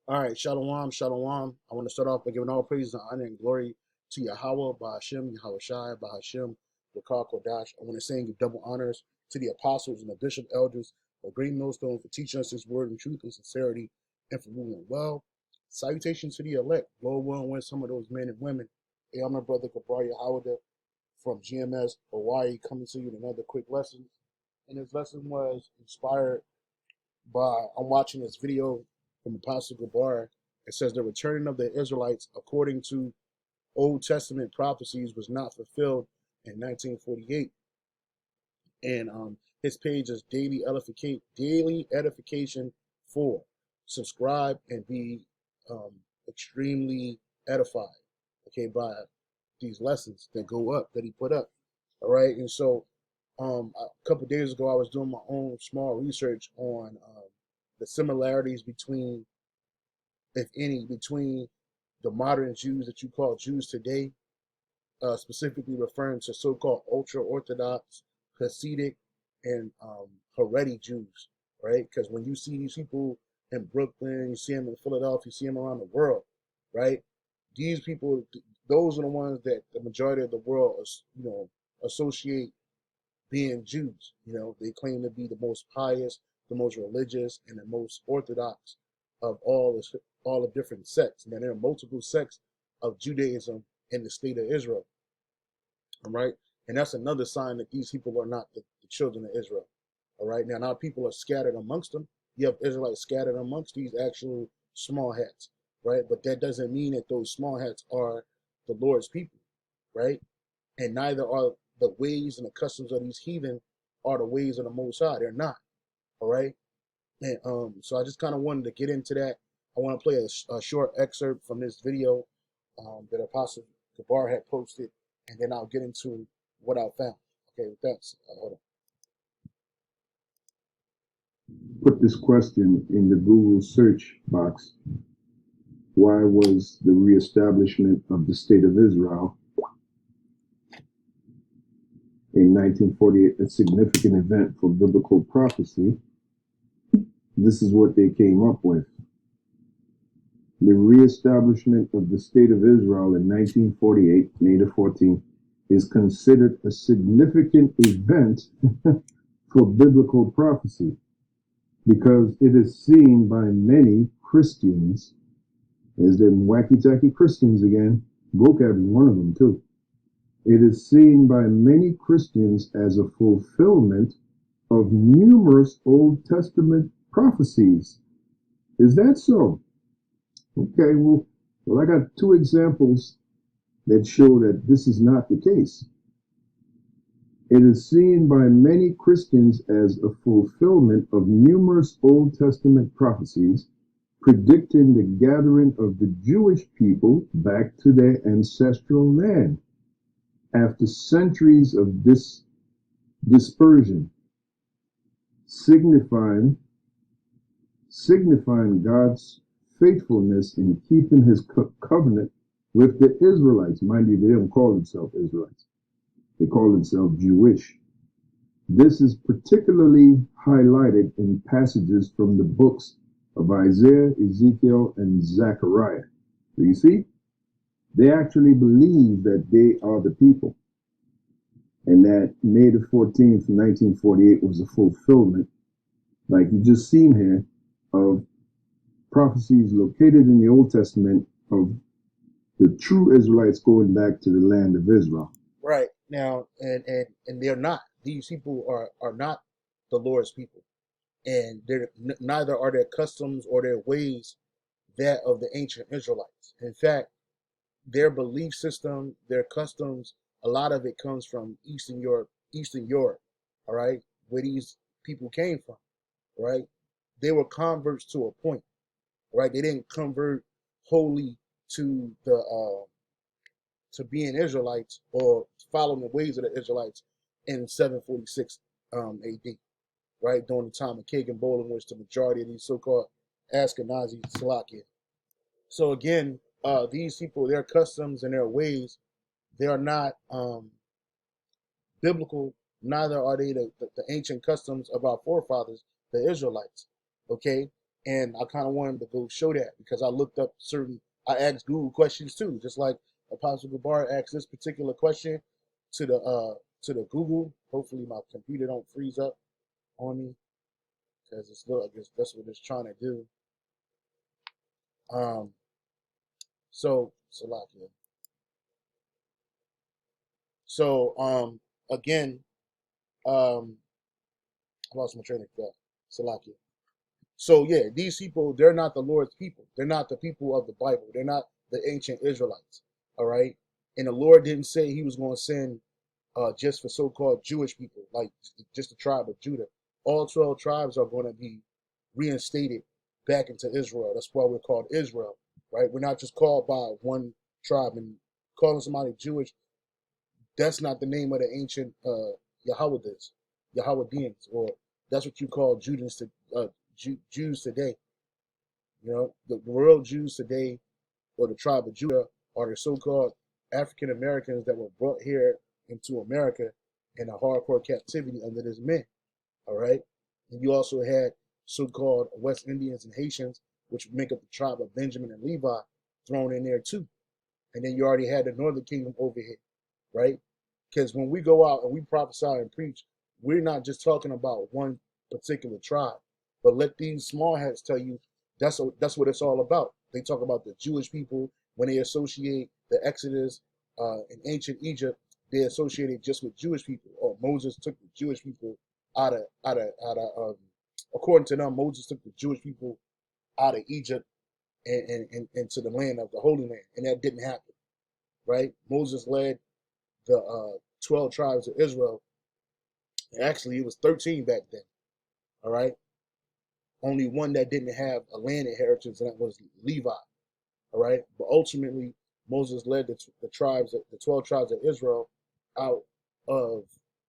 All right, shalom, shalom. I want to start off by giving all praise and honor and glory to Yahweh, Bahashem, Yahweh Shai, Bahashem, Bakar Kodash. I want to say and give double honors to the apostles and the bishop elders of Great Millstone for teaching us his word in truth and sincerity and for ruling well. Salutations to the elect. Lord willing, win some of those men and women. Hey, I'm my brother Kabar Yahweh from GMS Hawaii coming to you with another quick lesson. And this lesson was inspired by, I'm watching this video from Apostle Gabar. It says the returning of the Israelites according to Old Testament prophecies was not fulfilled in 1948. And his page is Daily Edification 4. Subscribe and be extremely edified, okay, by these lessons that go up, that he put up. All right. And so a couple of days ago, I was doing my own small research on the similarities between, if any, between the modern Jews that you call Jews today, specifically referring to so-called ultra-Orthodox, Hasidic, and Haredi Jews, right? Because when you see these people in Brooklyn, you see them in Philadelphia, you see them around the world, right? These people, those are the ones that the majority of the world, associate being Jews. They claim to be the most pious, the most religious, and the most orthodox of all the different sects. Now, there are multiple sects of Judaism in the state of Israel. All right. And that's another sign that these people are not the children of Israel. All right. Now people are scattered amongst them. You have Israelites scattered amongst these actual small hats. Right. But that doesn't mean that those small hats are the Lord's people. Right. And neither are the ways and the customs of these heathen are the ways of the Most High. They're not. All right. And so I just kind of wanted to get into that. I want to play a short excerpt from this video that Apostle Gabar had posted, and then I'll get into what I found. Okay, with that, hold on. Put this question in the Google search box. Why was the reestablishment of the state of Israel in 1948 a significant event for biblical prophecy? This is what they came up with. The reestablishment of the state of Israel in 1948, May the 14th, is considered a significant event for biblical prophecy because it is seen by many Christians, as them wacky-tacky Christians again, vocab is one of them too. It is seen by many Christians as a fulfillment of numerous Old Testament prophecies. Is that so? Okay, well, I got two examples that show that this is not the case. It is seen by many Christians as a fulfillment of numerous Old Testament prophecies predicting the gathering of the Jewish people back to their ancestral land after centuries of dispersion, signifying God's faithfulness in keeping his covenant with the Israelites. Mind you, they don't call themselves Israelites. They call themselves Jewish. This is particularly highlighted in passages from the books of Isaiah, Ezekiel, and Zechariah. So you see, they actually believe that they are the people, and that May the 14th, 1948 was a fulfillment, like you just seen here, of prophecies located in the Old Testament of the true Israelites going back to the land of Israel. Right. Now, and they're not. These people are not the Lord's people. And neither are their customs or their ways that of the ancient Israelites. In fact, their belief system, their customs, a lot of it comes from Eastern Europe, all right, where these people came from, right? They were converts to a point, right? They didn't convert wholly to to being Israelites or following the ways of the Israelites in 746 AD, right? During the time of Kagan Bolan, which the majority of these so-called Ashkenazi Salakia. So again, these people, their customs and their ways, they are not biblical. Neither are they the ancient customs of our forefathers, the Israelites. Okay, And I kind of wanted to go show that because I looked up I asked Google questions too, just like Apostle Gabar asked this particular question to the Google. Hopefully my computer don't freeze up on me because I guess that's what it's trying to do. So Salakia. So again, I lost my train of thought. Salakia. So yeah, these people, they're not the Lord's people. They're not the people of the Bible. They're not the ancient Israelites. All right. And the Lord didn't say he was going to send just for so-called Jewish people, like just the tribe of Judah. All 12 tribes are going to be reinstated back into Israel. That's why we're called Israel, right? We're not just called by one tribe. And calling somebody Jewish, that's not the name of the ancient Yahwahians, or that's what you call Jews today. You know, the real Jews today, or the tribe of Judah, are the so-called African Americans that were brought here into America in a hardcore captivity under this men. All right, and you also had so-called West Indians and Haitians, which make up the tribe of Benjamin and Levi, thrown in there too. And then you already had the Northern Kingdom over here, right? Because when we go out and we prophesy and preach, we're not just talking about one particular tribe, but let these small hats tell you that's what it's all about. They talk about the Jewish people when they associate the Exodus in ancient Egypt. They associate it just with Jewish people. Or Moses took the Jewish people according to them, Moses took the Jewish people out of Egypt and into the land of the Holy Land, and that didn't happen, right? Moses led the 12 tribes of Israel. Actually, it was 13 back then. All right. Only one that didn't have a land inheritance, and that was Levi. All right. But ultimately, Moses led the 12 tribes of Israel out of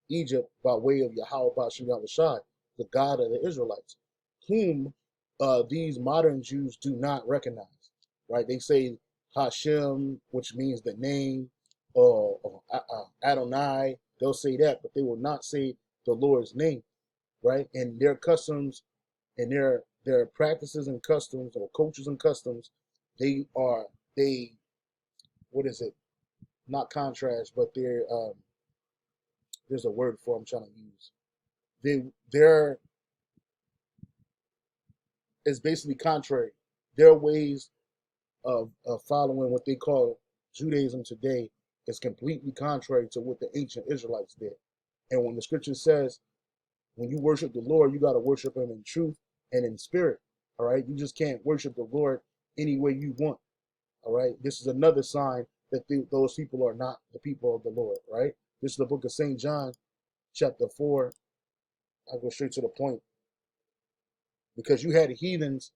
Egypt by way of Yahweh Bashim Yahushai, the God of the Israelites, whom these modern Jews do not recognize. Right. They say Hashem, which means the name, or Adonai. They'll say that, but they will not say the Lord's name. Right. And their customs and their practices and customs, or cultures and customs, they what is it? Not contrast, but there's a word for I'm trying to use. They're it's basically contrary. Their ways of following what they call Judaism today is completely contrary to what the ancient Israelites did. And when the scripture says, when you worship the Lord, you got to worship him in truth and in spirit. All right. You just can't worship the Lord any way you want. All right. This is another sign that those people are not the people of the Lord. Right. This is the book of St. John, chapter 4. I'll go straight to the point. Because you had heathens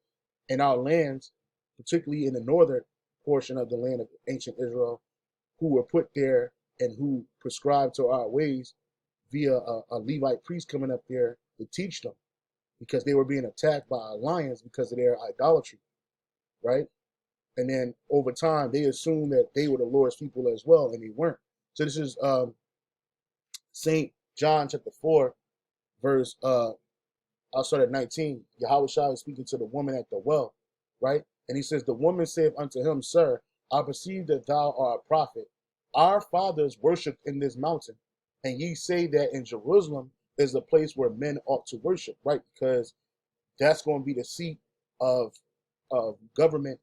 in our lands, particularly in the northern portion of the land of ancient Israel, who were put there and who prescribed to our ways via a Levite priest coming up there to teach them, because they were being attacked by our lions because of their idolatry, right? And then over time, they assumed that they were the Lord's people as well, and they weren't. So this is St. John chapter 4, verse, I'll start at 19. Yahweh Shai is speaking to the woman at the well, right? And he says, the woman said unto him, Sir, I perceive that thou art a prophet. Our fathers worshipped in this mountain, and ye say that in Jerusalem is the place where men ought to worship, right? Because that's going to be the seat of government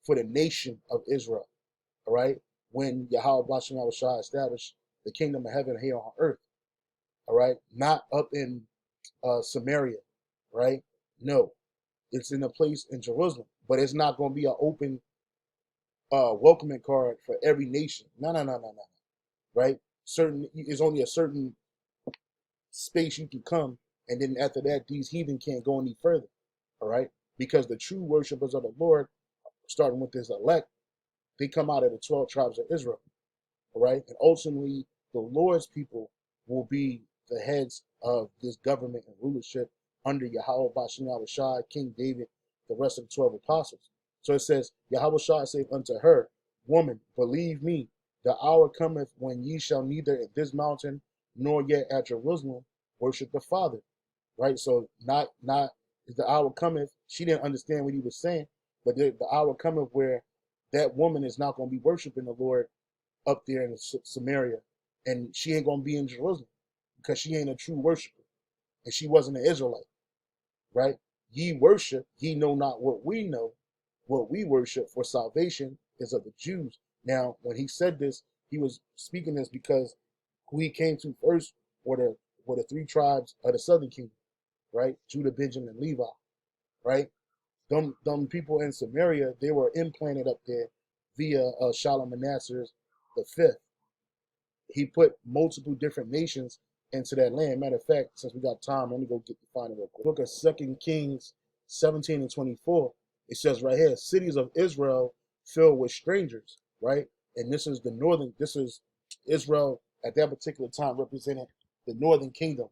for the nation of Israel, all right? When Yahweh Bashem Shai established the kingdom of heaven here on earth, all right? Not up in Samaria, right? No, it's in a place in Jerusalem, but it's not going to be an open welcoming card for every nation. No. Right? It's only a certain space you can come, and then after that, these heathen can't go any further. All right? Because the true worshipers of the Lord, starting with this elect, they come out of the 12 tribes of Israel. All right? And ultimately, the Lord's people will be the heads of this government and rulership under Yahweh Bashem Shai, King David, the rest of the 12 apostles. So it says, Yahweh Shai saith unto her, Woman, believe me, the hour cometh when ye shall neither in this mountain nor yet at Jerusalem worship the Father. Right? So not Is the hour cometh, she didn't understand what he was saying, but the hour cometh where that woman is not going to be worshiping the Lord up there in Samaria, and she ain't going to be in Jerusalem because she ain't a true worshiper, and she wasn't an Israelite, right? Ye worship, ye know not what we know. What we worship for salvation is of the Jews. Now, when he said this, he was speaking this because who he came to first were the three tribes of the southern kingdom, right? Judah, Benjamin, and Levi, right? Them people in Samaria, they were implanted up there via Shalmaneser the fifth. He put multiple different nations into that land. Matter of fact, since we got time, let me go find it real quick. Book of 2 Kings 17 and 24. It says right here, cities of Israel filled with strangers, right? And this is this is Israel at that particular time represented the northern kingdom.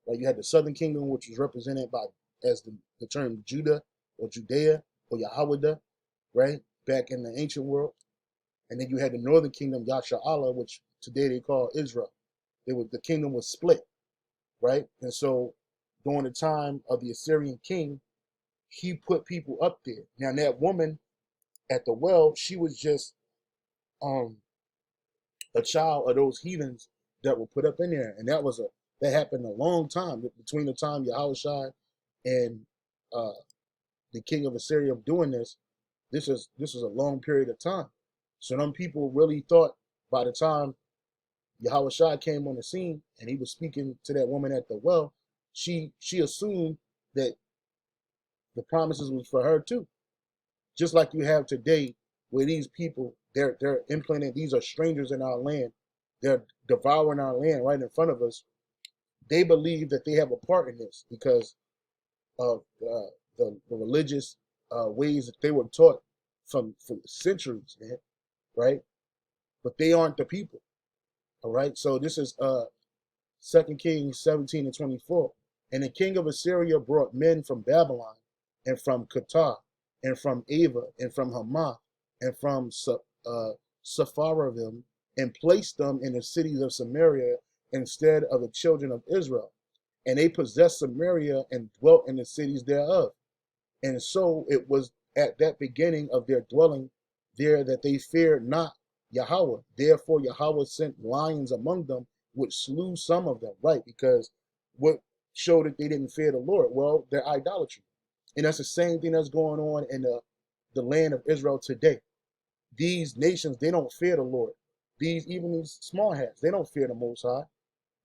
Right? You had the southern kingdom, which was represented by as the term Judah or Judea or Yahweh, right? Back in the ancient world. And then you had the northern kingdom, Yasharallah, which today they call Israel. The kingdom was split, right? And so during the time of the Assyrian king, he put people up there. Now that woman at the well, she was just a child of those heathens that were put up in there. And that happened a long time between the time Yahushua and the king of Assyria doing this. This is a long period of time. So them people really thought by the time Yahushua came on the scene and he was speaking to that woman at the well, she assumed that the promises was for her too. Just like you have today, where these people they're implanted. These are strangers in our land. They're devouring our land right in front of us. They believe that they have a part in this because of the religious ways that they were taught from centuries, man. Right? But they aren't the people. All right. So this is 2 Kings 17 and 24. And the king of Assyria brought men from Babylon and from Qatar and from Ava and from Hamath and from Sepharvaim and placed them in the cities of Samaria instead of the children of Israel. And they possessed Samaria and dwelt in the cities thereof. And so it was at that beginning of their dwelling there that they feared not Yahweh. Therefore Yahweh sent lions among them, which slew some of them. Right, because what showed that they didn't fear the Lord? Well, their idolatry. And that's the same thing that's going on in the land of Israel today. These nations, they don't fear the Lord. Even these small hats, they don't fear the Most High.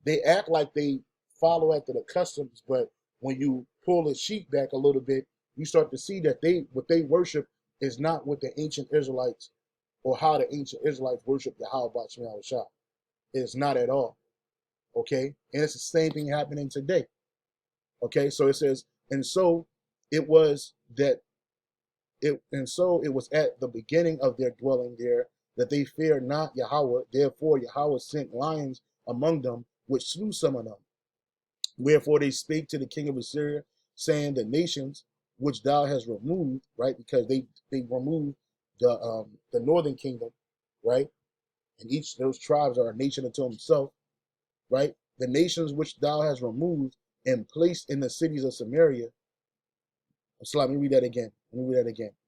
They act like they follow after the customs, but when you pull the sheet back a little bit, you start to see that what they worship is not what the ancient Israelites or how the ancient Israelites worship Yahweh Ba'Shem Shah. It's not at all. Okay? And it's the same thing happening today. Okay, so it says, and so it was at the beginning of their dwelling there that they feared not Yahweh. Therefore Yahweh sent lions among them, which slew some of them. Wherefore they spake to the king of Assyria, saying, the nations which thou hast removed, right? Because they removed the northern kingdom, right? And each of those tribes are a nation unto himself, right? The nations which thou hast removed and placed in the cities of Samaria. So let me read that again.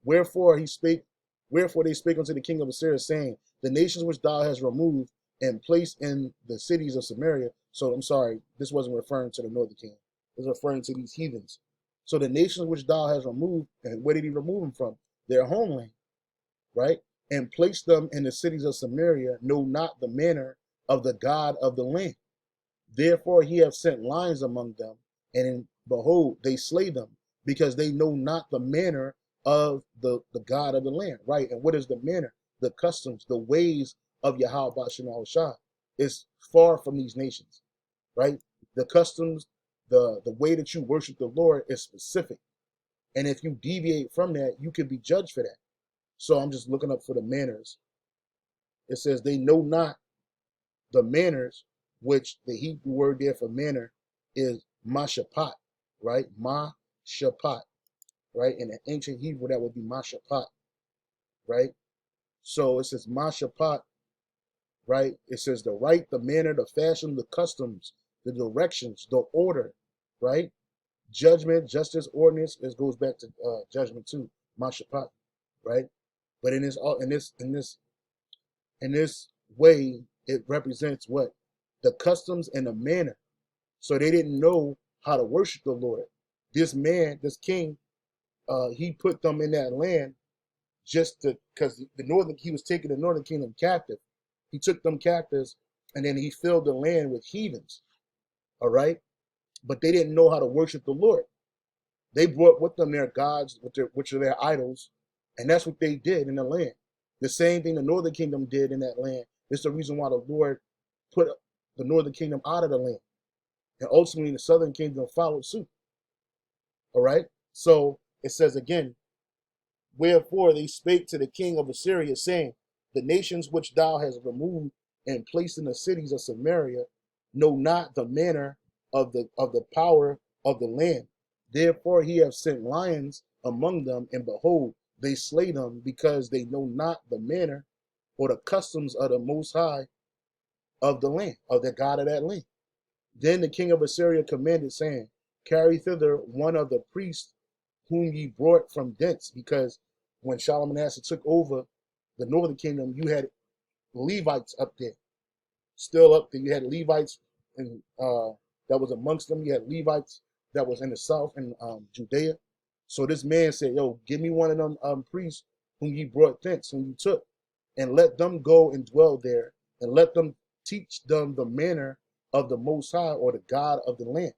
Wherefore they spake unto the king of Assyria, saying, the nations which thou hast removed and placed in the cities of Samaria. So I'm sorry, this wasn't referring to the northern kingdom. It was referring to these heathens. So the nations which thou hast removed, and where did he remove them from? Their homeland, right? And placed them in the cities of Samaria, know not the manner of the God of the land. Therefore he hath sent lions among them, and behold, they slay them, because they know not the manner of the God of the land, right? And what is the manner? The customs, the ways of Yahweh Ba'Shem Shah is far from these nations, right? The customs, the way that you worship the Lord is specific. And if you deviate from that, you can be judged for that. So I'm just looking up for the manners. It says they know not the manners, which the Hebrew word there for manner is mashapat, right? Mashapat, right? In the ancient Hebrew, that would be mashapat, right? So it says mashapat, right? It says the right, the manner, the fashion, the customs, the directions, the order, right? Judgment, justice, ordinance, it goes back to judgment too, Mashapat, right? But in this way, it represents what? The customs and the manner. So they didn't know how to worship the Lord. This man, this king, he put them in that land just to, because he was taking the northern kingdom captive. He took them captives, and then he filled the land with heathens. All right, but they didn't know how to worship the Lord. They brought with them their gods, which are their idols, and that's what they did in the land. The same thing the northern kingdom did in that land. It's the reason why the Lord put the northern kingdom out of the land, and ultimately the southern kingdom followed suit. All right, so it says again, wherefore they spake to the king of Assyria, saying, the nations which thou hast removed and placed in the cities of Samaria know not the manner of the power of the land. Therefore he hath sent lions among them, and behold, they slay them, because they know not the manner or the customs of the Most High of the land, of the God of that land. Then the king of Assyria commanded, saying, carry thither one of the priests whom ye brought from thence, because when Shalmaneser took over the northern kingdom, you had Levites up there, still up there. You had Levites, and that was amongst them. You had Levites that was in the south and Judea. So this man said, "Yo, give me one of them priests whom ye brought thence, whom you took, and let them go and dwell there, and let them teach them the manner of the Most High, or the God of the land."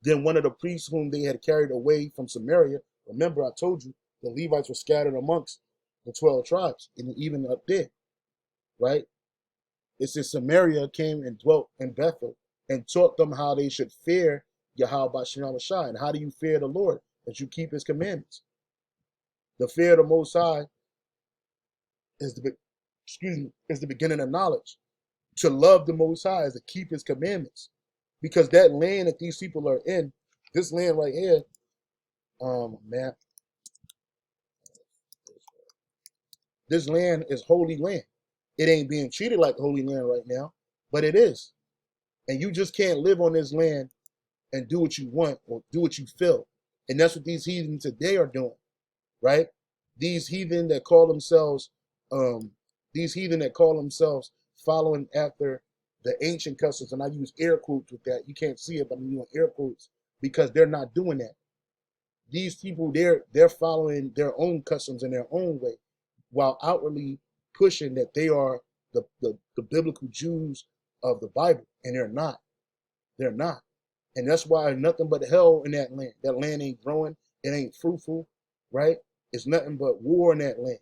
Then one of the priests whom they had carried away from Samaria, remember I told you the Levites were scattered amongst the 12 tribes, and even up there, right? It says Samaria came and dwelt in Bethel and taught them how they should fear Yahweh Bashim Shai. And how do you fear the Lord? That you keep his commandments. The fear of the Most High is the beginning of knowledge. To love the Most High is to keep his commandments. Because that land that these people are in, this land right here, man, this land is holy land. It ain't being treated like holy land right now, but it is. And you just can't live on this land and do what you want or do what you feel. And that's what these heathen today are doing, right? These heathen that call themselves, following after the ancient customs, and I use air quotes with that. You can't see it, but I'm using air quotes because they're not doing that. These people, they're following their own customs in their own way, while outwardly pushing that they are the biblical Jews of the Bible, and they're not. They're not. And that's why nothing but hell in that land. That land ain't growing. It ain't fruitful, right? It's nothing but war in that land.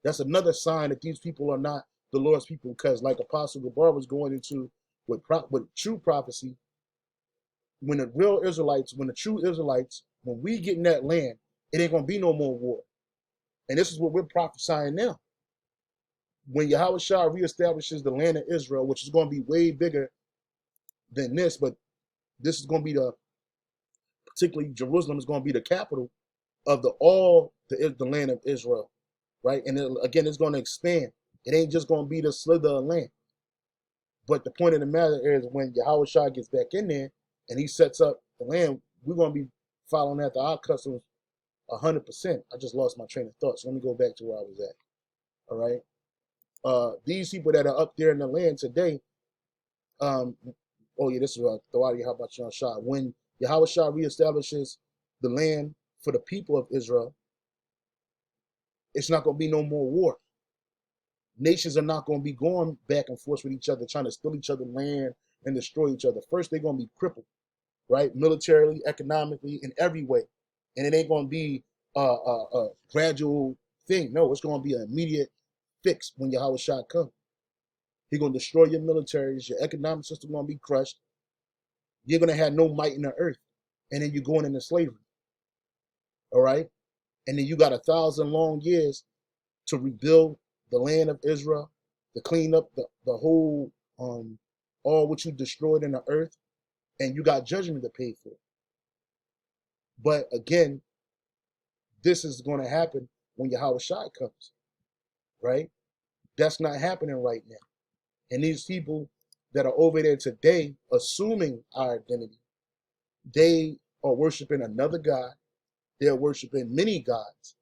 That's another sign that these people are not the Lord's people, because like Apostle Gabar was going into with true prophecy, when the true Israelites, when we get in that land, it ain't going to be no more war. And this is what we're prophesying now. When Yahweh Shah reestablishes the land of Israel, which is going to be way bigger than this, but this is going to be particularly Jerusalem is going to be the capital of the land of Israel, right? And again, it's going to expand. It ain't just going to be the slither of land. But the point of the matter is, when Yahweh Shah gets back in there and he sets up the land, we're going to be following after our customs 100%. I just lost my train of thought, so let me go back to where I was at. All right. These people that are up there in the land today, oh yeah, this is Thawadi Yahweh Shah. When Yahweh Shah reestablishes the land for the people of Israel, it's not going to be no more war. Nations are not going to be going back and forth with each other, trying to steal each other's land and destroy each other. First, they're going to be crippled, right? Militarily, economically, in every way. And it ain't going to be a gradual thing. No, it's going to be an immediate fix when Yahweh Shah comes. He's going to destroy your militaries. Your economic system going to be crushed. You're going to have no might in the earth. And then you're going into slavery. All right? And then you got 1,000 long years to rebuild the land of Israel, to clean up the whole, all what you destroyed in the earth, and you got judgment to pay for. But again, this is going to happen when Yahweh Shai comes, right? That's not happening right now. And these people that are over there today, assuming our identity, they are worshiping another God. They're worshiping many gods,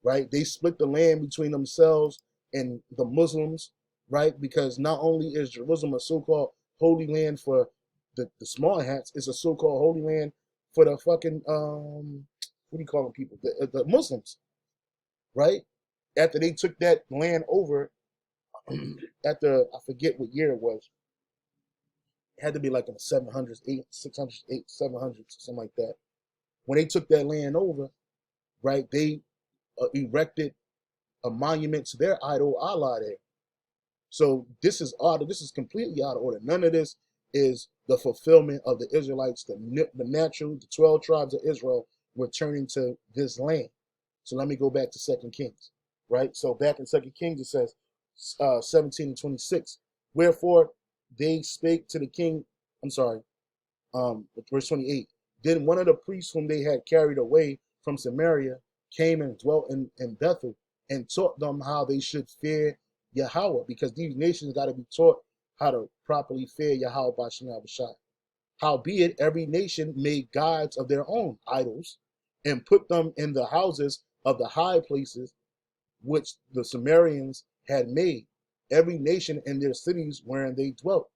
right? They split the land between themselves and the Muslims, right? Because not only is Jerusalem a so-called holy land for the small hats, it's a so-called holy land for the fucking what do you call them people? The Muslims, right? After they took that land over, after I forget what year it was, it had to be like in the 700s, 600s, 700s, something like that. When they took that land over, right, they erected a monument to their idol Allah there. So this is odd. This is completely out of order. None of this is the fulfillment of the Israelites, the natural, the 12 tribes of Israel returning to this land. So let me go back to 2 Kings, right? So back in 2 Kings, it says 17 and 26. Wherefore they spake to the king, I'm sorry, verse 28. Then one of the priests whom they had carried away from Samaria came and dwelt in Bethel and taught them how they should fear Yahweh, because these nations got to be taught how to properly fear Yahweh by Shema Bashai. Howbeit, every nation made gods of their own idols and put them in the houses of the high places which the Sumerians had made, every nation in their cities wherein they dwelt.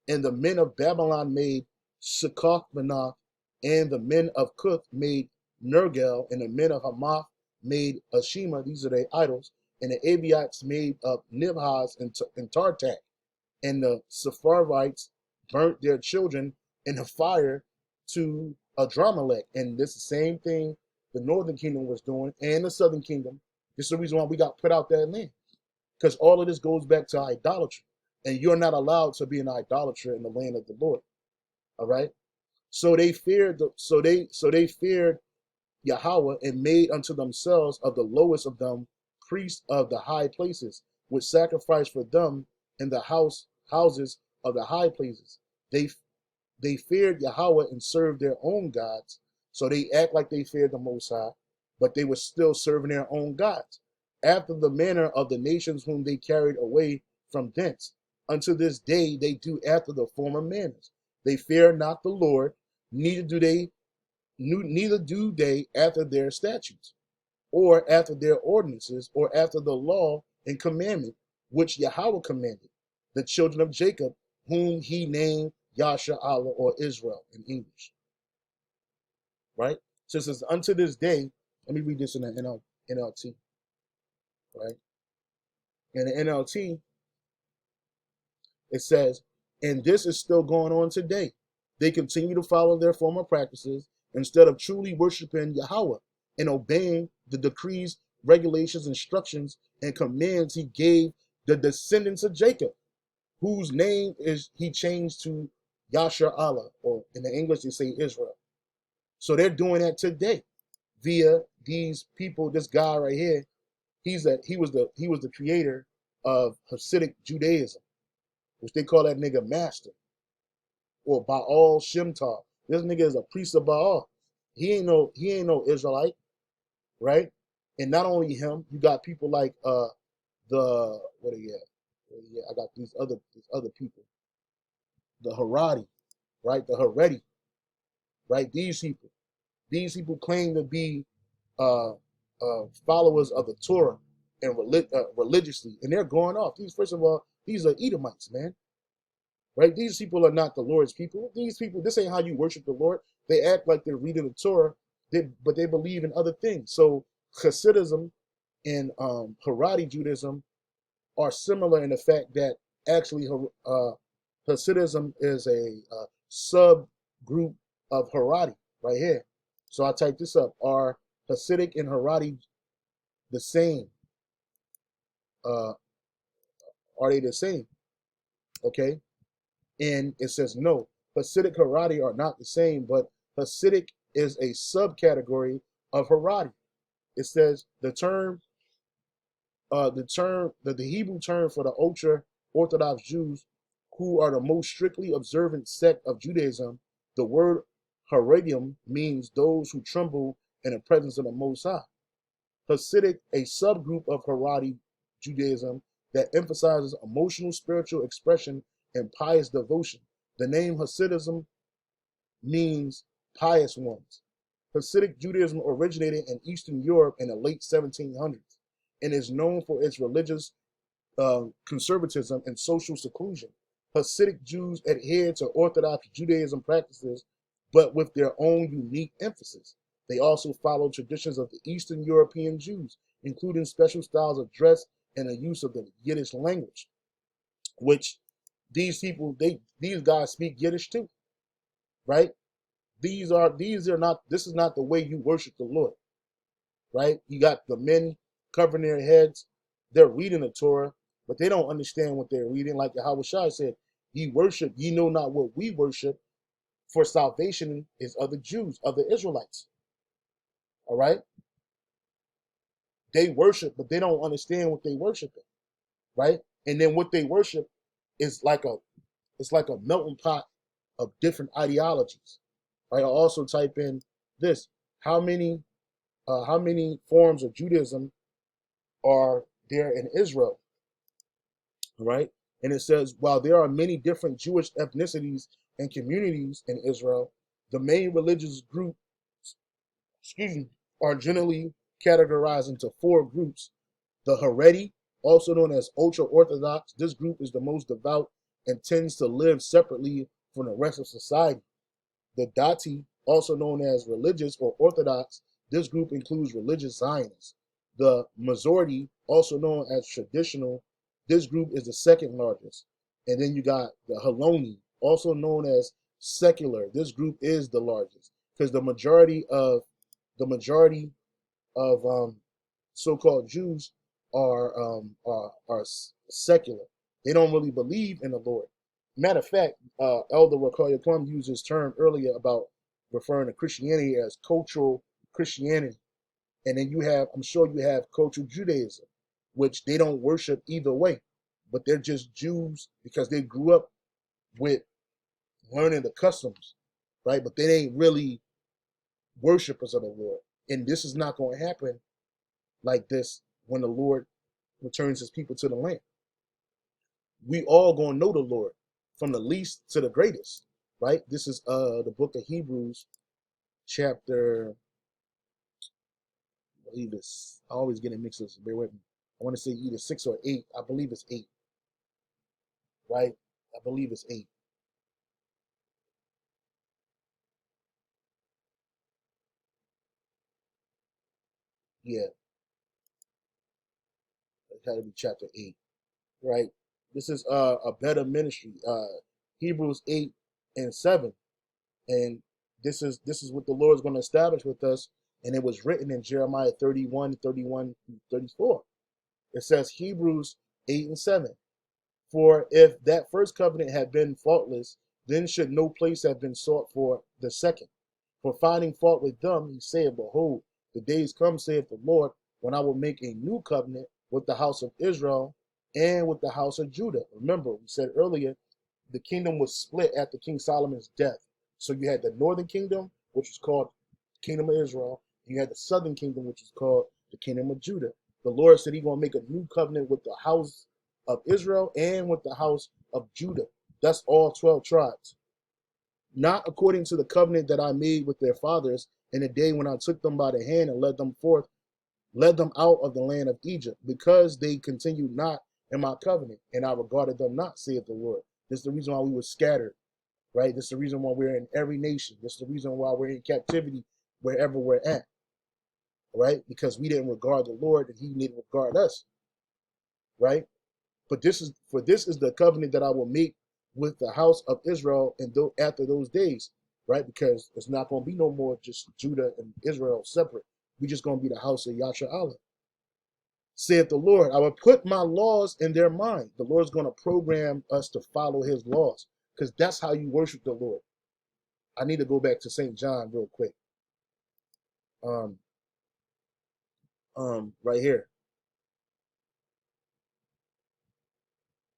And the men of Babylon made Succoth-Benoth, and the men of Cuth made Nergal, and the men of Hamath made Ashima, these are their idols, and the Abites made up Nibhaz and Tartak, and the Sepharvites burnt their children in the fire to Adramelech. And this is the same thing the northern kingdom was doing, and the southern kingdom. This is the reason why we got put out that land, because all of this goes back to idolatry, and you're not allowed to be an idolater in the land of the Lord. All right. So they feared they feared Yahweh and made unto themselves of the lowest of them priests of the high places, which sacrificed for them in the houses of the high places. They feared Yahweh and served their own gods. So they act like they feared the Most High, but they were still serving their own gods, after the manner of the nations whom they carried away from thence. Unto this day they do after the former manners. They fear not the Lord, neither do they after their statutes, or after their ordinances, or after the law and commandment which Yahweh commanded the children of Jacob, whom he named Yasha Allah, or Israel in English. Right? So it says, unto this day, let me read this in the NLT. Right? In the NLT, it says, and this is still going on today. They continue to follow their former practices instead of truly worshiping Yahweh and obeying the decrees, regulations, instructions, and commands he gave the descendants of Jacob, whose name is he changed to Yasha Allah, or in the English they say Israel. So they're doing that today via these people. This guy right here, he was the creator of Hasidic Judaism, which they call that nigga master, or Baal Shemtar. This nigga is a priest of Baal. He ain't no Israelite, right? And not only him, you got people like the what are you at? Yeah, I got these other people, the Haredi, right? The Haredi, right? These people claim to be followers of the Torah and religiously, and they're going off. First of all, these are Edomites, man. Right? These people are not the Lord's people. These people, this ain't how you worship the Lord. They act like they're reading the Torah, but they believe in other things. So Hasidism and Haredi Judaism are similar in the fact that actually Hasidism is a subgroup of Haredi right here. So I type this up. Are Hasidic and Haredi the same? Are they the same? Okay. And it says no. Hasidic Haredi are not the same, but Hasidic is a subcategory of Haredi. It says the Hebrew term for the ultra Orthodox Jews, who are the most strictly observant sect of Judaism. The word Haredim means those who tremble in the presence of the Most High. Hasidic, a subgroup of Haredi Judaism that emphasizes emotional, spiritual expression and pious devotion. The name Hasidism means pious ones. Hasidic Judaism originated in Eastern Europe in the late 1700s and is known for its religious conservatism and social seclusion. Hasidic Jews adhere to Orthodox Judaism practices, but with their own unique emphasis. They also follow traditions of the Eastern European Jews, including special styles of dress and the use of the Yiddish language, which these guys speak Yiddish too, right? These are not, this is not the way you worship the Lord, right? You got the men covering their heads, they're reading the Torah, but they don't understand what they're reading. Like Yahweh Shai said, ye worship, ye know not what we worship, for salvation is of the Jews, of the Israelites. All right? They worship, but they don't understand what they worshiping, right? And then what they worship is like a melting pot of different ideologies. Right? I also type in this. How many forms of Judaism are there in Israel? Right? And it says, while there are many different Jewish ethnicities and communities in Israel, the main religious group, are generally categorized into four groups. The Haredi, also known as ultra-Orthodox, this group is the most devout and tends to live separately from the rest of society. The Dati, also known as religious or Orthodox, this group includes religious Zionists. The majority, also known as traditional, this group is the second largest. And then you got the Haloni, also known as secular. This group is the largest because the majority of so-called Jews are secular. They don't really believe in the Lord. Matter of fact, Elder Rakoya Plum used this term earlier about referring to Christianity as cultural Christianity. And then I'm sure you have cultural Judaism, which they don't worship either way, but they're just Jews because they grew up with learning the customs, right? But they ain't really worshipers of the Lord. And this is not going to happen like this when the Lord returns his people to the land. We all going to know the Lord from the least to the greatest, right? This is the book of Hebrews, chapter, I believe it's, I always get it mixed up, so bear with me. I want to say either 6 or 8. I believe it's 8, right? I believe it's 8. Yeah, it had to be chapter 8, right? This is a better ministry. Hebrews 8 and 7. And this is what the Lord is going to establish with us. And it was written in Jeremiah 31, 31, 34. It says Hebrews 8 and 7. For if that first covenant had been faultless, then should no place have been sought for the second. For finding fault with them, he said, behold, the days come, saith the Lord, when I will make a new covenant with the house of Israel and with the house of Judah. Remember, we said earlier, the kingdom was split after King Solomon's death. So you had the northern kingdom, which was called the kingdom of Israel. And you had the southern kingdom, which was called the kingdom of Judah. The Lord said he's going to make a new covenant with the house of Israel and with the house of Judah. That's all 12 tribes. Not according to the covenant that I made with their fathers in the day when I took them by the hand and led them forth, led them out of the land of Egypt, because they continued not in my covenant, and I regarded them not, saith the Lord. This is the reason why we were scattered, right? This is the reason why we're in every nation. This is the reason why we're in captivity wherever we're at, right? Because we didn't regard the Lord and he didn't regard us, right? But this is the covenant that I will make with the house of Israel and after those days, right? Because it's not going to be no more just Judah and Israel separate. We're just going to be the house of Yashar'Allah. Saith the Lord, I will put my laws in their mind. The Lord's going to program us to follow his laws, because that's how you worship the Lord. I need to go back to St. John real quick. Right here.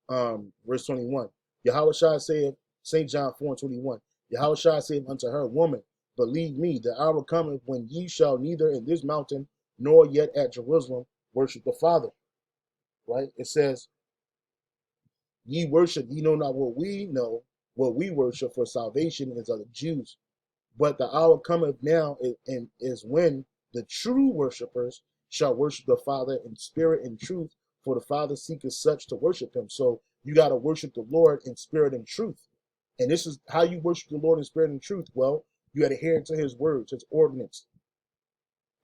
Verse 21. Yahweh Shai saith, St. John 4:21. Yahweh Shai saith unto her, woman, believe me, the hour cometh when ye shall neither in this mountain nor yet at Jerusalem worship the Father. Right? It says, ye worship, ye know not what we know, what we worship, for salvation is of the Jews. But the hour cometh now, and is when the true worshipers shall worship the Father in spirit and truth, for the Father seeketh such to worship him. So you got to worship the Lord in spirit and truth. And this is how you worship the Lord in spirit and truth. Well, you adhere to his words, his ordinance,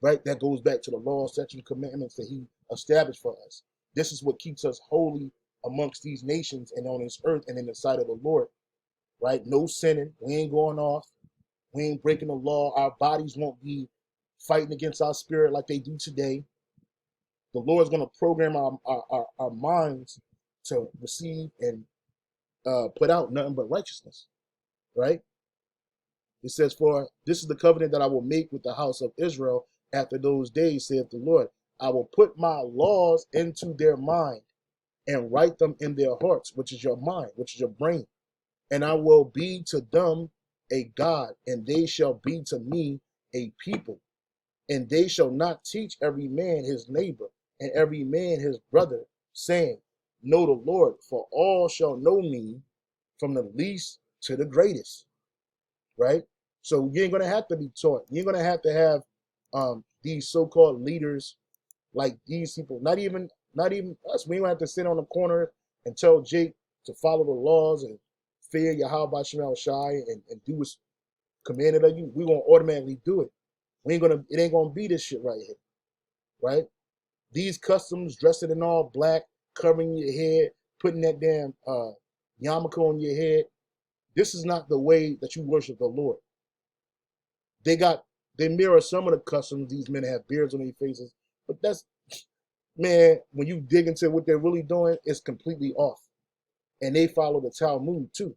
right? That goes back to the law, statutes, commandments that he established for us. This is what keeps us holy amongst these nations and on this earth and in the sight of the Lord, right? No sinning. We ain't going off. We ain't breaking the law. Our bodies won't be fighting against our spirit like they do today. The Lord's going to program our minds to receive and put out nothing but righteousness, right? It says, for this is the covenant that I will make with the house of Israel after those days, saith the Lord. I will put my laws into their mind and write them in their hearts, which is your mind, which is your brain. And I will be to them a God, and they shall be to me a people. And they shall not teach every man his neighbor and every man his brother, saying, know the Lord, for all shall know me, from the least to the greatest. Right? So you ain't gonna have to be taught. You're gonna have to have these so-called leaders like these people. Not even us. We don't have to sit on the corner and tell Jake to follow the laws and fear Yahweh Shema Shai and do what's commanded of you. We're gonna automatically do it. It ain't gonna be this shit right here, right? These customs, dressing in all black, covering your head, putting that damn yarmulke on your head. This is not the way that you worship the Lord. They mirror some of the customs. These men have beards on their faces, but that's, man, when you dig into what they're really doing, it's completely off. And they follow the Talmud too,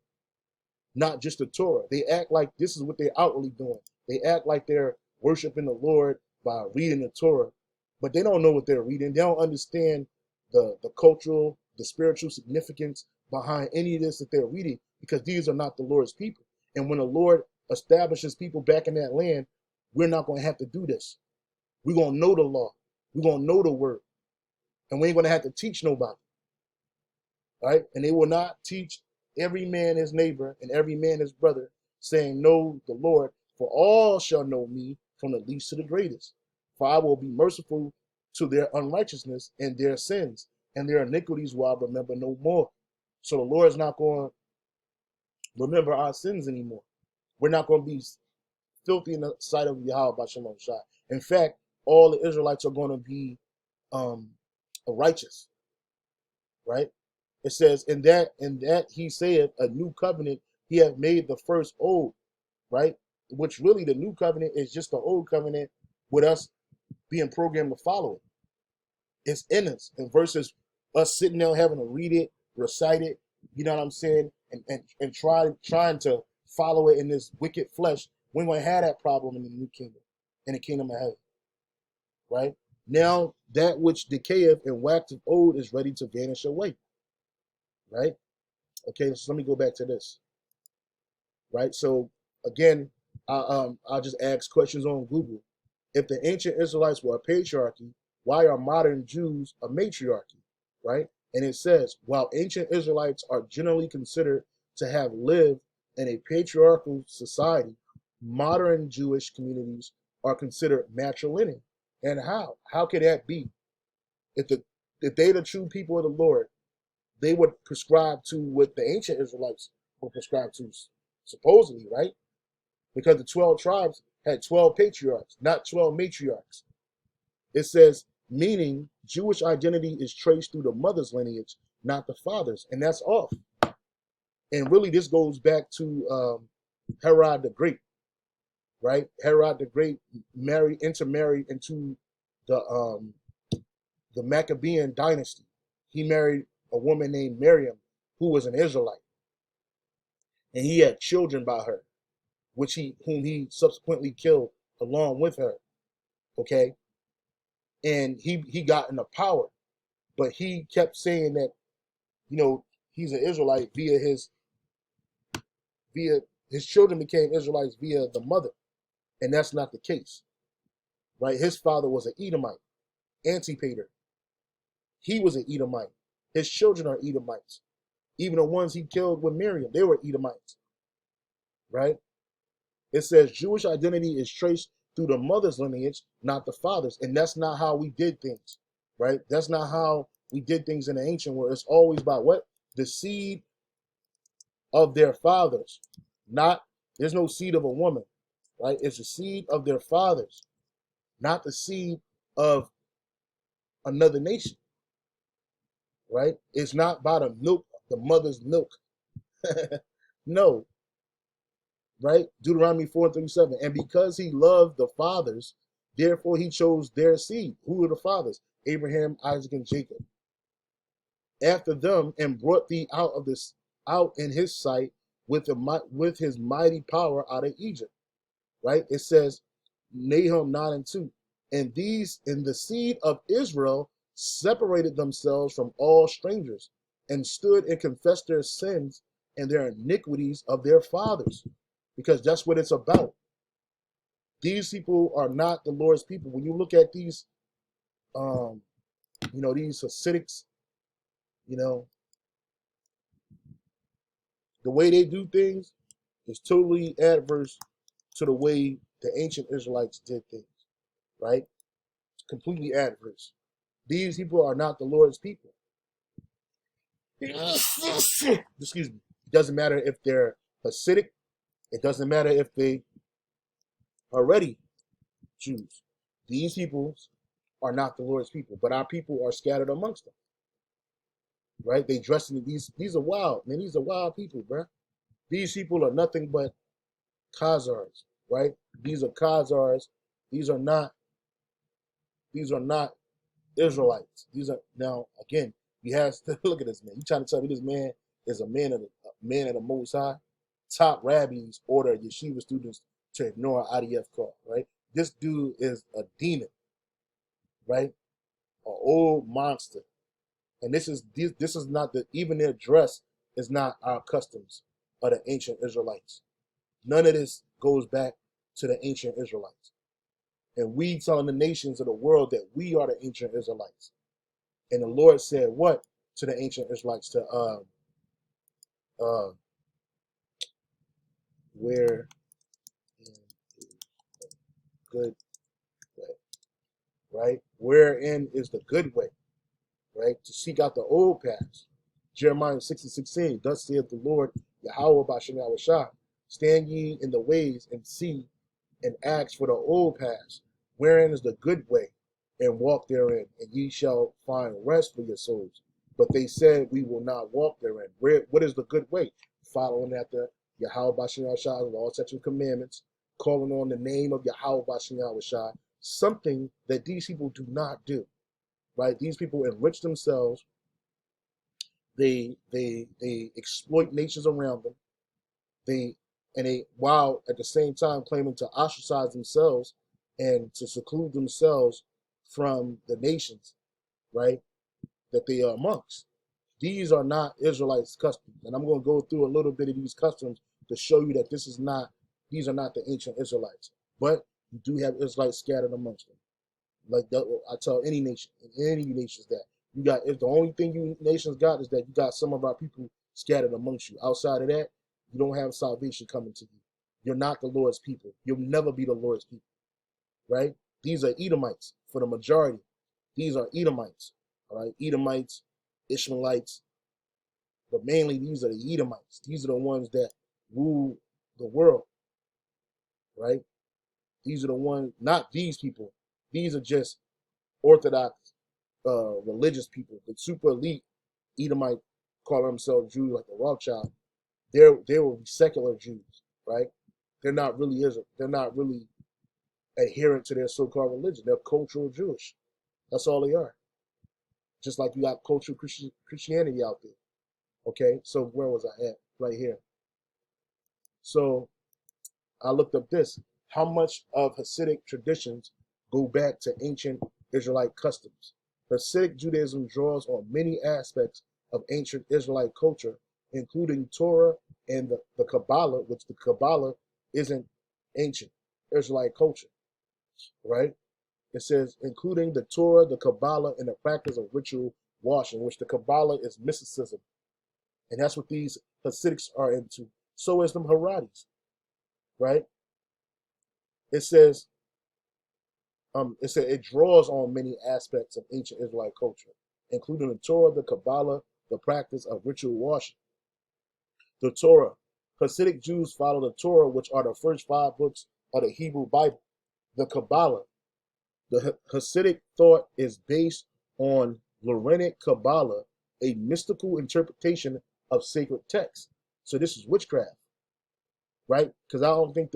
not just the Torah. They act like this is what they're outwardly doing. They act like they're worshiping the Lord by reading the Torah, but they don't know what they're reading. They don't understand the cultural, the spiritual significance behind any of this that they're reading, because these are not the Lord's people. And when the Lord establishes people back in that land, we're not going to have to do this. We're going to know the law. We're going to know the word. And we ain't going to have to teach nobody. Right? And they will not teach every man his neighbor and every man his brother, saying, know the Lord, for all shall know me, from the least to the greatest. For I will be merciful to their unrighteousness and their sins, and their iniquities will I remember no more. So the Lord is not going to remember our sins anymore. We're not going to be filthy in the sight of Yahweh by Shalom Shai. In fact, all the Israelites are going to be righteous, right? It says, in that he saith, a new covenant he hath made the first old, right? Which really the new covenant is just the old covenant with us being programmed to follow it. It's in us. And versus us sitting there having to read it, recite it, you know what I'm saying, and trying to follow it in this wicked flesh. We're going to have that problem in the new kingdom, in the kingdom of heaven, right? Now, that which decayeth and waxeth old is ready to vanish away, right? Okay, so let me go back to this, right? So, again, I'll just ask questions on Google. If the ancient Israelites were a patriarchy, why are modern Jews a matriarchy, right? And it says, while ancient Israelites are generally considered to have lived in a patriarchal society, modern Jewish communities are considered matrilineal. And how? How could that be? If they the true people of the Lord, they would prescribe to what the ancient Israelites would prescribe to, supposedly, right? Because the 12 tribes had 12 patriarchs, not 12 matriarchs. It says, meaning Jewish identity is traced through the mother's lineage, not the father's, and that's off. And really, this goes back to Herod the Great, right? Herod the Great intermarried into the Maccabean dynasty. He married a woman named Miriam, who was an Israelite, and he had children by her, whom he subsequently killed along with her. Okay, and he got into power, but he kept saying that, he's an Israelite via his children became Israelites via the mother, and that's not the case, right? His father was an Edomite, Antipater. He was an Edomite. His children are Edomites. Even the ones he killed with Miriam, they were Edomites, right? It says Jewish identity is traced through the mother's lineage, not the father's. And that's not how we did things, right? That's not how we did things in the ancient world. It's always by what? The seed of their fathers. Not, there's no seed of a woman, right? It's the seed of their fathers, not the seed of another nation, right? It's not by the milk, the mother's milk. No, right? Deuteronomy 4:37. And because he loved the fathers, therefore he chose their seed. Who are the fathers? Abraham, Isaac, and Jacob. After them, and brought thee out in his sight with his mighty power out of Egypt. Right? It says Nahum 9:2. And these in the seed of Israel separated themselves from all strangers, and stood and confessed their sins and their iniquities of their fathers. Because that's what it's about. These people are not the Lord's people. When you look at these, these Hasidics, the way they do things is totally adverse to the way the ancient Israelites did things, right? It's completely adverse. These people are not the Lord's people. Excuse me. It doesn't matter if they're Hasidic. It doesn't matter if they are already Jews. These people are not the Lord's people, but our people are scattered amongst them, right? They dress in these are wild, man. These are wild people, bro. These people are nothing but Khazars, right? These are Khazars. These are not Israelites. These are, now again, you have to look at this man. You trying to tell me this man is a man of the Most High? Top rabbis order yeshiva students to ignore IDF call, right? This dude is a demon, right? An old monster. And this is not even their dress is not our customs of the ancient Israelites. None of this goes back to the ancient Israelites. And we telling the nations of the world that we are the ancient Israelites. And the Lord said what to the ancient Israelites? To where in the good way, right? Wherein is the good way, right? To seek out the old paths. Jeremiah 6:16. Thus saith the Lord Yahweh Bashem Yahushua, stand ye in the ways and see and ask for the old paths, wherein is the good way, and walk therein, and ye shall find rest for your souls. But they said, we will not walk therein. What is the good way? Following after Yahweh Bashem Yahushua and all such commandments, calling on the name of Yahweh Bashem Yahushua, something that these people do not do, right? These people enrich themselves. They exploit nations around them. They while at the same time claiming to ostracize themselves and to seclude themselves from the nations, right, that they are amongst. These are not Israelites' customs. And I'm going to go through a little bit of these customs to show you that these are not the ancient Israelites. But you do have Israelites scattered amongst them. Like that, I tell any nation, any nations that if the only thing you nations got is that you got some of our people scattered amongst you. Outside of that, you don't have salvation coming to you. You're not the Lord's people. You'll never be the Lord's people, right? These are Edomites for the majority. These are Edomites, all right? Edomites, Ishmaelites, but mainly these are the Edomites. These are the ones that rule the world, right? These are the ones, not these people. These are just Orthodox religious people. The super elite Edomite call themselves Jews like the Rothschild. They will be secular Jews, right? They're not really Israel. They're not really adherent to their so-called religion. They're cultural Jewish. That's all they are. Just like you got cultural Christianity out there. Okay, so where was I at? Right here. So I looked up this. How much of Hasidic traditions go back to ancient Israelite customs? Hasidic Judaism draws on many aspects of ancient Israelite culture, including Torah and the Kabbalah, which the Kabbalah isn't ancient Israelite culture, right? It says, including the Torah, the Kabbalah, and the practice of ritual washing, which the Kabbalah is mysticism. And that's what these Hasidics are into. So is them Hararis, right? It says, it draws on many aspects of ancient Israelite culture, including the Torah, the Kabbalah, the practice of ritual washing. The Torah. Hasidic Jews follow the Torah, which are the first 5 books of the Hebrew Bible. The Kabbalah. The Hasidic thought is based on Lorenic Kabbalah, a mystical interpretation of sacred texts. So this is witchcraft, right? Because I don't think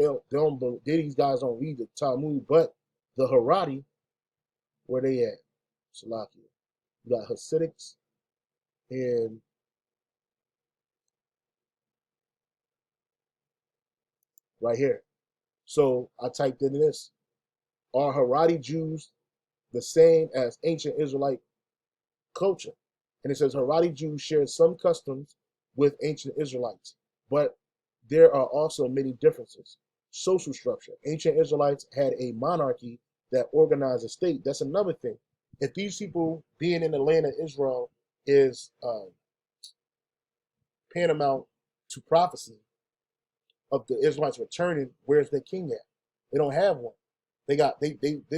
these guys don't read the Talmud, but the Haredi, where they at? Salakia. You got Hasidics and right here. So I typed in this. Are Haredi Jews the same as ancient Israelite culture? And it says Haredi Jews share some customs with ancient Israelites, but there are also many differences. Social structure. Ancient Israelites had a monarchy that organized a state. That's another thing. If these people being in the land of Israel is paramount to prophecy of the Israelites returning, where's their king at? They don't have one. They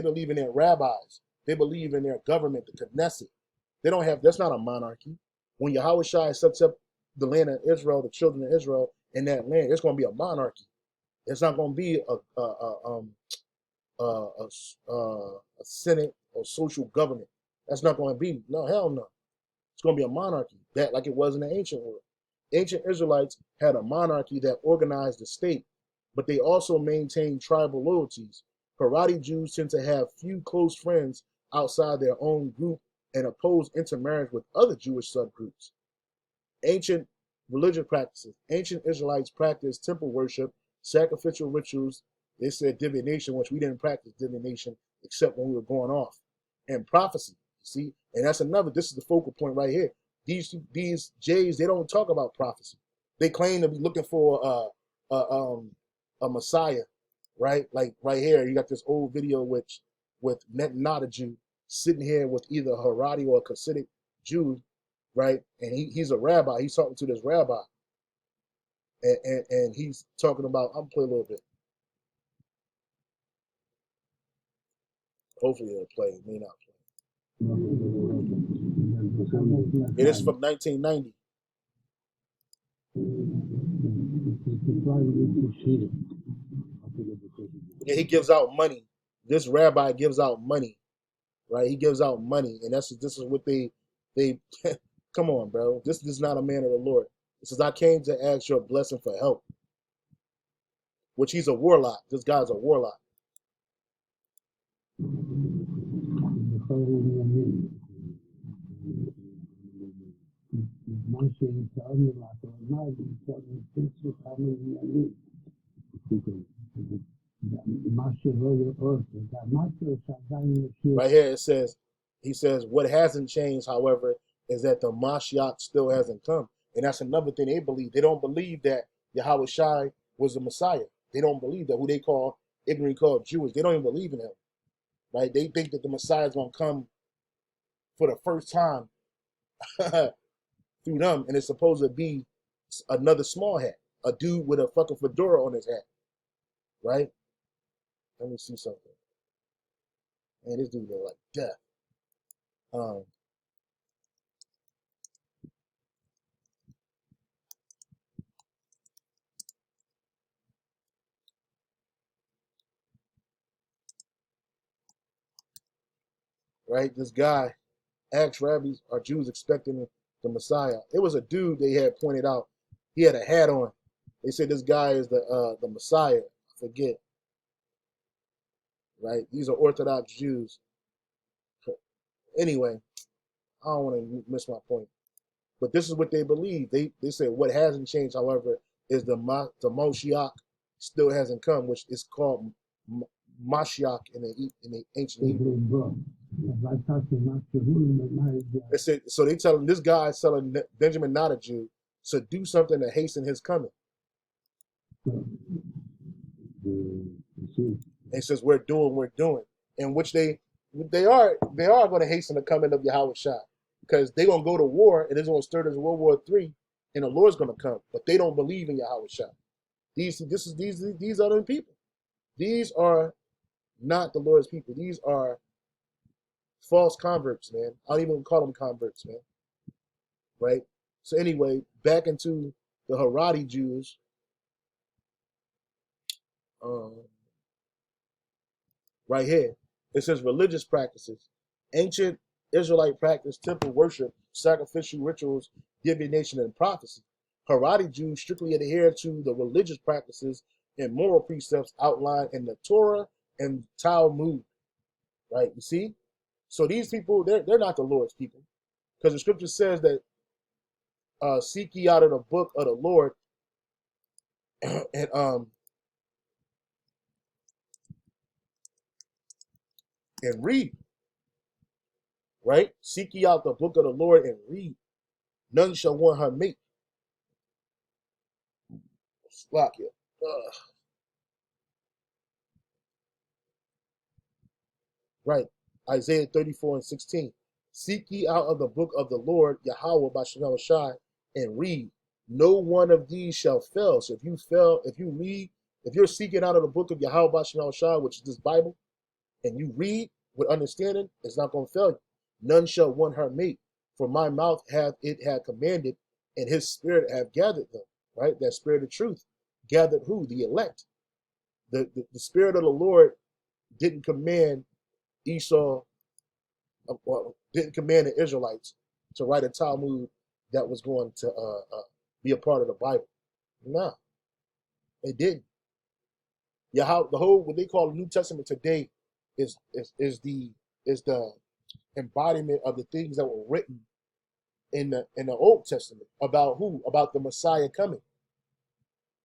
believe in their rabbis. They believe in their government, the Knesset. They don't have, that's not a monarchy. When Yahweh Shai sets up the land of Israel, the children of Israel in that land, it's going to be a monarchy. It's not going to be a senate or social government. That's not going to be. No, hell no. It's going to be a monarchy, that like it was in the ancient world. Ancient Israelites had a monarchy that organized the state, but they also maintained tribal loyalties. Haredi Jews tend to have few close friends outside their own group and oppose intermarriage with other Jewish subgroups. Ancient religious practices. Ancient Israelites practiced temple worship, sacrificial rituals. They said divination, which we didn't practice divination except when we were going off. And prophecy, you see? And that's another, this is the focal point right here. These Jays, they don't talk about prophecy. They claim to be looking for a Messiah, right? Like right here, you got this old video with not a Jew sitting here with either a Haredi or a Hasidic Jew, right? And he's a rabbi. He's talking to this rabbi, and he's talking about. I'm gonna play a little bit. Hopefully it'll play. It may not play. It is from 1990. Yeah, he gives out money. This rabbi gives out money, right? He gives out money, and this is what they come on, bro. This is not a man of the Lord. It says, I came to ask your blessing for help. Which he's a warlock. This guy's a warlock. Right here it says, he says, what hasn't changed, however, is that the Mashiach still hasn't come. And that's another thing they believe. They don't believe that Yahweh Shai was the Messiah. They don't believe that, who they call ignorant called Jewish. They don't even believe in him. Right? They think that the Messiah is going to come for the first time through them, and it's supposed to be another small hat, a dude with a fucking fedora on his hat. Right? Let me see something. Man, this dude look like death. Right? This guy asked rabbis, are Jews expecting the Messiah? It was a dude they had pointed out. He had a hat on. They said this guy is the Messiah. I forget. Right? These are Orthodox Jews. Anyway, I don't want to miss my point. But this is what they believe. They said what hasn't changed, however, is the Moshiach still hasn't come, which is called Mashiach in the ancient Hebrew. They said, so they tell him, this guy is telling Benjamin, not a Jew, to do something to hasten his coming. And says we're doing, in which they are going to hasten the coming of Yahweh Shai, because they're going to go to war and it's going to start as World War III, and the Lord's going to come, but they don't believe in Yahweh Shai. These are them people. These are not the Lord's people. These are false converts, man. I don't even call them converts, man. Right? So anyway, back into the Haredi Jews. Right here, it says religious practices. Ancient Israelite practice, temple worship, sacrificial rituals, divination, and prophecy. Haredi Jews strictly adhere to the religious practices and moral precepts outlined in the Torah and Talmud. Right? You see? So these people, they're not the Lord's people. Because the scripture says that seek ye out of the book of the Lord and read. Right? Seek ye out the book of the Lord and read. None shall want her mate. Slock it. Right. Isaiah 34:16. Seek ye out of the book of the Lord, Yahweh by Shai, and read. No one of these shall fail. So if you fail, if you read, if you're seeking out of the book of Yahweh by Shai, which is this Bible, and you read with understanding, it's not going to fail you. None shall want her mate, for my mouth hath it had commanded, and his spirit have gathered them. Right? That spirit of truth. Gathered who? The elect. The spirit of the Lord didn't command Esau, well, didn't command the Israelites to write a Talmud that was going to be a part of the Bible. No, they didn't. Yahweh, the whole what they call the New Testament today is the embodiment of the things that were written in the Old Testament about who? About the Messiah coming.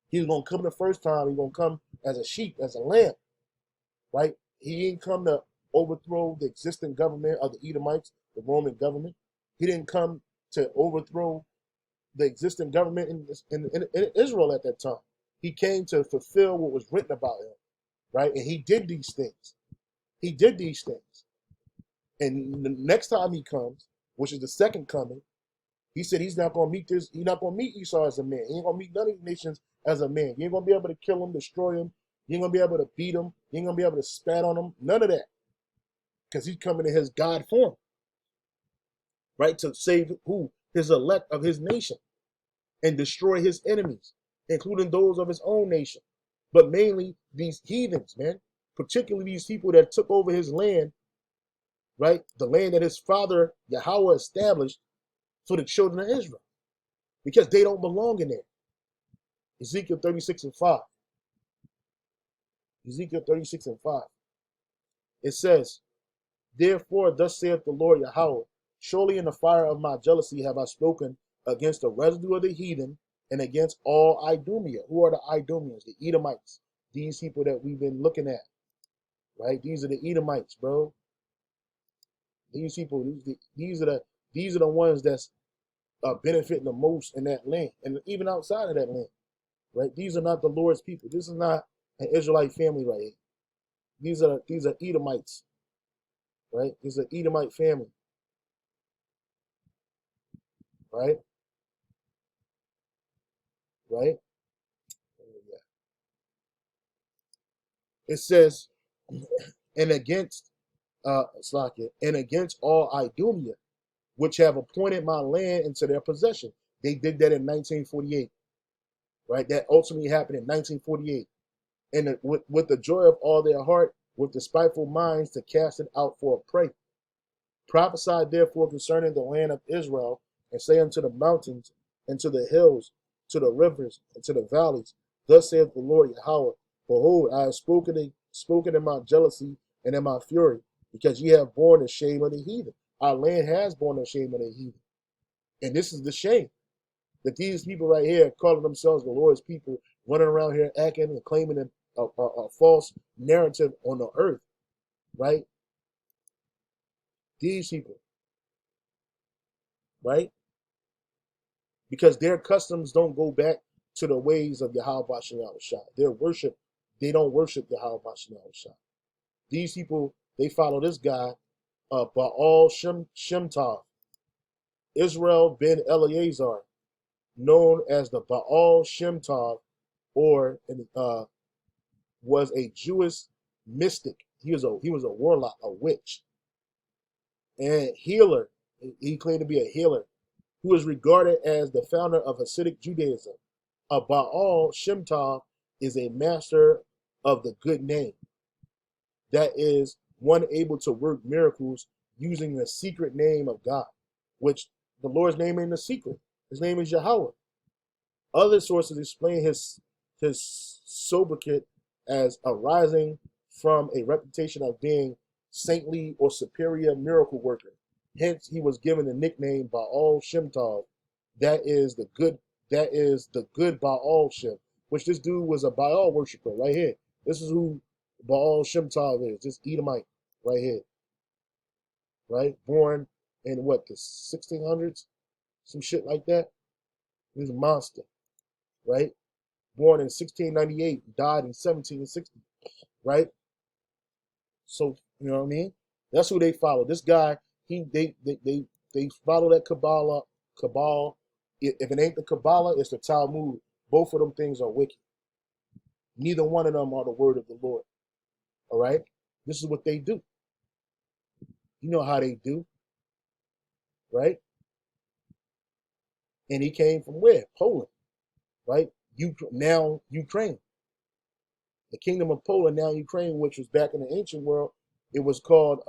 He's gonna come the first time. He's gonna come as a sheep, as a lamb, right? He ain't come to overthrow the existing government of the Edomites, the Roman government. He didn't come to overthrow the existing government in Israel at that time. He came to fulfill what was written about him, right? And he did these things. He did these things. And the next time he comes, which is the second coming, he said he's not going to meet this. He's not going to meet Esau as a man. He ain't going to meet none of these nations as a man. You ain't going to be able to kill him, destroy him. You ain't going to be able to beat him. You ain't going to be able to spat on him. None of that. Because he's coming in his God form, right? To save who? His elect of his nation and destroy his enemies, including those of his own nation. But mainly these heathens, man. Particularly these people that took over his land, right? The land that his father, Yahweh, established for the children of Israel. Because they don't belong in there. Ezekiel 36:5. Ezekiel 36:5. It says, therefore, thus saith the Lord Yahweh, surely in the fire of my jealousy have I spoken against the residue of the heathen and against all Idumea. Who are the Idumeans? The Edomites. These people that we've been looking at, right? These are the Edomites, bro. These people, these are the ones that's benefiting the most in that land, and even outside of that land, right? These are not the Lord's people. This is not an Israelite family right here. These are Edomites, right? These are Edomite family, right? Right? It says, and against Slakia, and against all Idumea, which have appointed my land into their possession. They did that in 1948, right? That ultimately happened in 1948. And with the joy of all their heart, with the spiteful minds to cast it out for a prey. Prophesy therefore concerning the land of Israel, and say unto the mountains, and to the hills, to the rivers, and to the valleys, thus saith the Lord Yahweh, behold, I have spoken in my jealousy and in my fury, because ye have borne the shame of the heathen. Our land has borne the shame of the heathen. And this is the shame, that these people right here, calling themselves the Lord's people, running around here acting and claiming a false narrative on the earth, right? These people, right? Because their customs don't go back to the ways of Yahweh Bashem Yahushua. Their worship, they don't worship Yahweh Bashem Yahushua. These people, they follow this guy, Baal Shemtov, Israel ben Eleazar, known as the Baal Shemtov, or was a Jewish mystic. He was a warlock, a witch, and healer. He claimed to be a healer who is regarded as the founder of Hasidic Judaism. A Baal Shem Tov is a master of the good name. That is one able to work miracles using the secret name of God, which the Lord's name ain't a secret. His name is Yahweh. Other sources explain his sobriquet as arising from a reputation of being saintly or superior miracle worker. Hence, he was given the nickname Baal Shem Tov. That is the good Baal Shem, which this dude was a Baal worshiper right here. This is who Baal Shem Tov is. This Edomite right here, right? Born in what, the 1600s, some shit like that. He's a monster, right? Born in 1698, died in 1760, right? So you know what I mean? That's who they follow. This guy, they follow that Kabbalah. If it ain't the Kabbalah, it's the Talmud. Both of them things are wicked. Neither one of them are the word of the Lord. All right? This is what they do. You know how they do, right? And he came from where? Poland, right? Now Ukraine. The kingdom of Poland, now Ukraine, which was back in the ancient world, it was called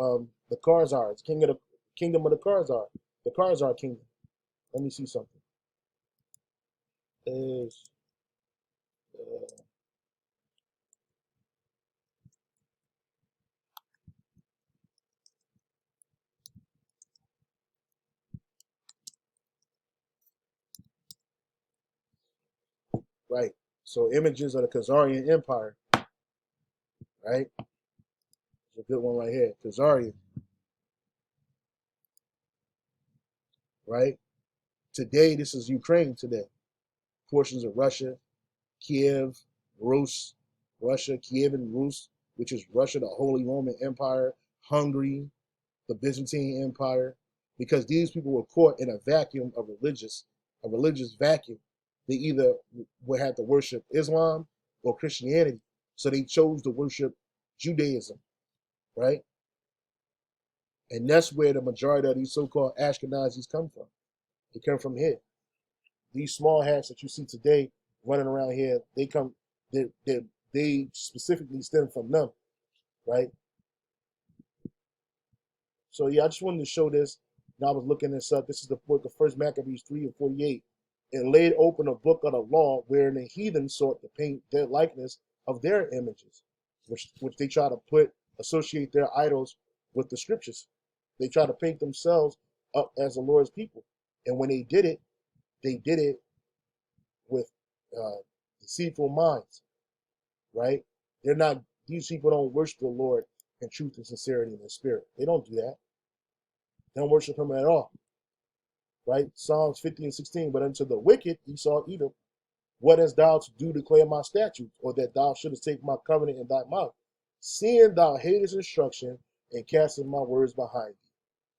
the Khazars, kingdom of the Khazar, the Khazar kingdom. Let me see something. Is right. So images of the Khazarian Empire, right? It's a good one right here. Khazarian, right? Today, this is Ukraine today. Portions of Russia, Kiev, Rus, Russia, Kiev and Rus, which is Russia, the Holy Roman Empire, Hungary, the Byzantine Empire, because these people were caught in a vacuum of a religious vacuum. They either would have to worship Islam or Christianity. So they chose to worship Judaism, right? And that's where the majority of these so-called Ashkenazis come from. They come from here. These small hats that you see today running around here, they specifically stem from them, right? So yeah, I just wanted to show this. Now I was looking this up. This is the book of First Maccabees 3:48. It laid open a book of the law wherein the heathen sought to paint their likeness of their images, which they try to associate their idols with the scriptures. They try to paint themselves up as the Lord's people. And when they did it with deceitful minds, right? These people don't worship the Lord in truth and sincerity in the spirit. They don't do that. They don't worship him at all, right? Psalms 50:16, but unto the wicked Esau Edom, what hast thou to do to declare my statutes, or that thou shouldest take my covenant in thy mouth, seeing thou hatest instruction and castest my words behind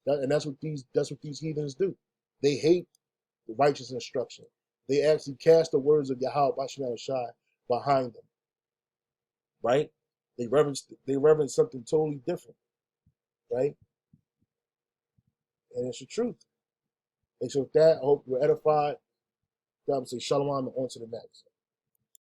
thee. And that's what these heathens do. They hate the righteous instruction. They actually cast the words of Yahweh Bashem Shai behind them, right? They reverence something totally different, right? And it's the truth. And so with that, I hope you're edified. God will say shalom and on to the next.